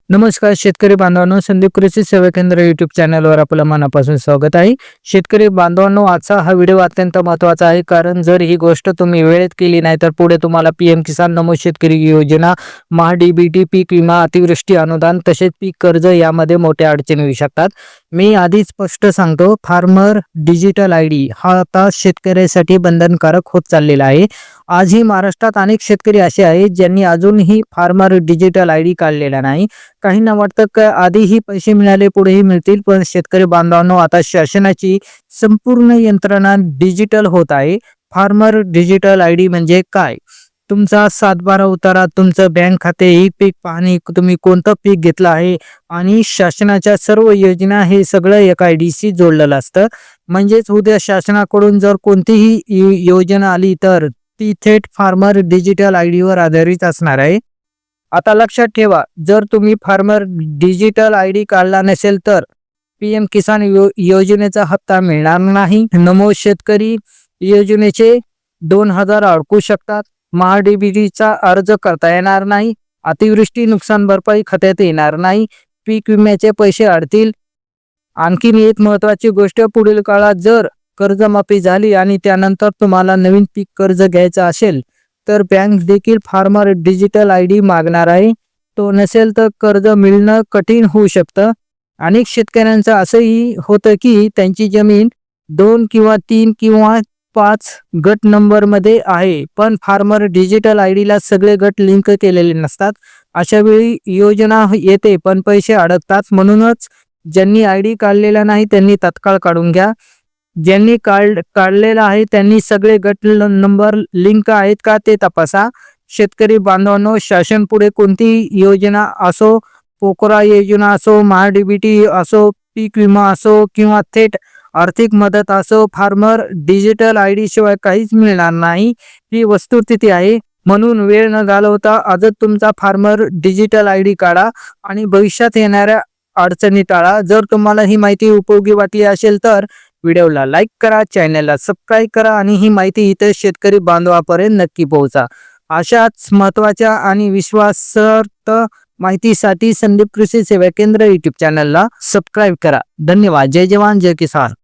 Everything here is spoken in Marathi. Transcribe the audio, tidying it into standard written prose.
नमस्कार शेतकरी बांधवांनो, संदीप कृषी सेवा केंद्र यूट्यूब चॅनलवर आपलं मनापासून स्वागत आहे. शेतकरी बांधवांनो, आजचा हा व्हिडिओ अत्यंत महत्त्वाचा आहे, कारण जर ही गोष्ट तुम्ही वेळेत केली नाही तर पुढे तुम्हाला पीएम किसान नमो शेतकरी योजना, महाडीबीटी, पीक विमा, अतिवृष्टी अनुदान तसेच पीक कर्ज यामध्ये मोठ्या अडचणी येऊ शकतात. मी आधी स्पष्ट सांगतो, फार्मर डिजिटल आयडी हा आता शेतकऱ्यासाठी बंधनकारक होत चाललेला आहे. आजही महाराष्ट्रात अनेक शेतकरी असे आहेत ज्यांनी अजूनही फार्मर डिजिटल आयडी काढलेला नाही. काहींना वाटतं की आधीही पैसे मिळाले पुढेही मिळतील, पण शेतकरी बांधवांनो, आता शासनाची संपूर्ण यंत्रणा डिजिटल होत आहे. फार्मर डिजिटल आयडी म्हणजे काय? तुमचा 7/12 उतारा, तुमचं बँक खाते, ही पीक पाहणी, तुम्ही कोणतं पीक घेतलं आहे आणि शासनाच्या सर्व योजना, हे सगळं एका आयडीशी जोडलेलं असतं. म्हणजेच उद्या शासनाकडून जर कोणतीही योजना आली तर ती थेट फार्मर डिजिटल आयडीवर आधारित असणार आहे. आता लक्षात ठेवा, जर तुम्ही फार्मर डिजिटल आयडी काढला नसेल तर पीएम किसान योजनेचा हप्ता मिळणार नाही. नमो शेतकरी योजनेचे 2,000 अडकू शकतात. महाडीबीटीचा अर्ज करता येणार नाही. अतिवृष्टी नुकसान भरपाई खात्यात येणार नाही. पीक विम्याचे पैसे अडतील. आणखीन एक महत्त्वाची गोष्ट, पुढील काळात जर कर्जमाफी झाली आणि त्यानंतर तुम्हाला नवीन पीक कर्ज घ्यायचं असेल तर बँक देखील फार्मर डिजिटल आयडी मागणार आहे. तो नसेल तर कर्ज मिळणं कठीण होऊ शकतं. अनेक शेतकऱ्यांचं असंही होतं की त्यांची जमीन 2 किंवा 3 किंवा 5 गट नंबरमध्ये आहे, पण फार्मर डिजिटल आयडीला सगळे गट लिंक केलेले नसतात. अशा वेळी योजना येते पण पैसे अडकतात. म्हणूनच ज्यांनी आयडी काढलेला नाही त्यांनी तत्काळ काढून घ्या. ज्यांनी काढलेला आहे त्यांनी सगळे गट नंबर लिंक आहेत का ते तपासा. शेतकरी बांधवांनो, शासन पुढे कोणती योजना असो, पोकरा योजना असो, महाडीबीटी असो, पीक विमा असो किंवा थेट आर्थिक मदत असो, फार्मर डिजिटल आयडी शिवाय काहीच मिळणार नाही. ही वस्तुस्थिती आहे. म्हणून वेळ न घालवता आजच तुमचा फार्मर डिजिटल आयडी काढा आणि भविष्यात येणाऱ्या अडचणी टाळा. जर तुम्हाला ही माहिती उपयोगी वाटली असेल तर व्हिडिओला लाईक करा, चॅनलला सबस्क्राईब करा आणि ही माहिती इतर शेतकरी बांधवापर्यंत नक्की पोहोचा. अशाच महत्त्वाच्या आणि विश्वासार्ह माहितीसाठी संदीप कृषी सेवा केंद्र यूट्यूब चॅनलला सबस्क्राईब करा. धन्यवाद. जय जवान जय किसान.